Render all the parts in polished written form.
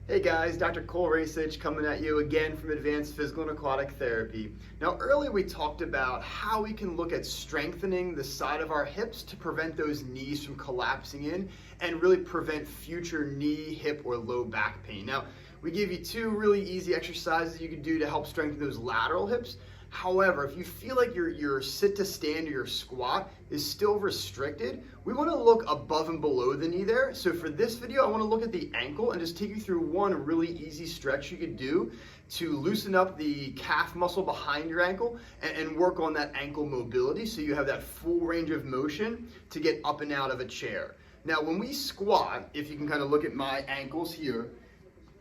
Hey guys, Dr. Cole Rasich coming at you again from Advanced Physical and Aquatic Therapy. Now earlier we talked about how we can look at strengthening the side of our hips to prevent those knees from collapsing in and really prevent future knee, hip, or low back pain. Now we give you two really easy exercises you can do to help strengthen those lateral hips. However, if you feel like your sit to stand or your squat is still restricted, we want to look above and below the knee there. So for this video, I want to look at the ankle and just take you through one really easy stretch you could do to loosen up the calf muscle behind your ankle and work on that ankle mobility so you have that full range of motion to get up and out of a chair. Now, when we squat, if you can kind of look at my ankles here,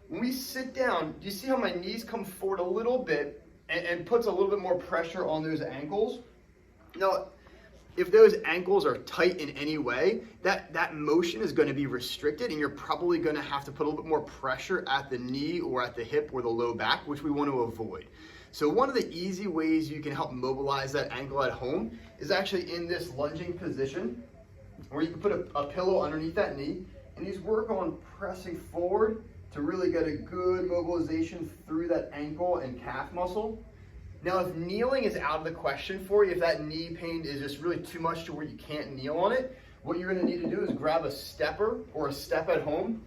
when we sit down, do you see how my knees come forward a little bit and puts a little bit more pressure on those ankles? Now, if those ankles are tight in any way, that motion is going to be restricted and you're probably going to have to put a little bit more pressure at the knee or at the hip or the low back, which we want to avoid. So one of the easy ways you can help mobilize that ankle at home is actually in this lunging position, where you can put a pillow underneath that knee and you just work on pressing forward to really get a good mobilization through that ankle and calf muscle. Now, if kneeling is out of the question for you, if that knee pain is just really too much to where you can't kneel on it, what you're gonna need to do is grab a stepper or a step at home.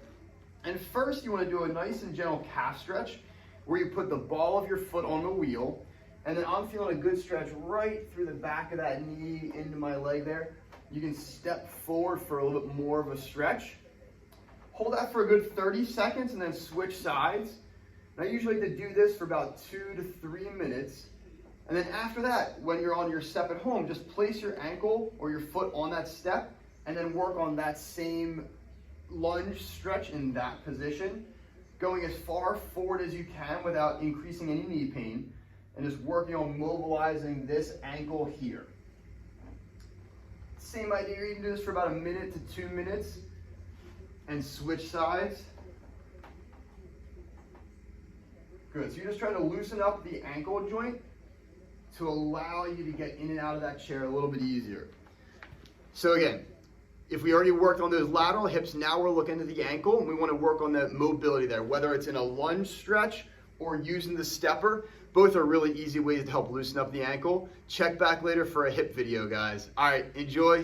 And first you wanna do a nice and gentle calf stretch where you put the ball of your foot on the wheel. And then I'm feeling a good stretch right through the back of that knee into my leg there. You can step forward for a little bit more of a stretch. Hold that for a good 30 seconds and then switch sides. And I usually like to do this for about 2 to 3 minutes. And then after that, when you're on your step at home, just place your ankle or your foot on that step and then work on that same lunge stretch in that position, going as far forward as you can without increasing any knee pain, and just working on mobilizing this ankle here. Same idea, you can do this for about 1 minute to 2 minutes and switch sides. Good, so you're just trying to loosen up the ankle joint to allow you to get in and out of that chair a little bit easier. So again, if we already worked on those lateral hips, now we're looking at the ankle and we want to work on that mobility there, whether it's in a lunge stretch or using the stepper. Both are really easy ways to help loosen up the ankle. Check back later for a hip video, guys. All right, enjoy.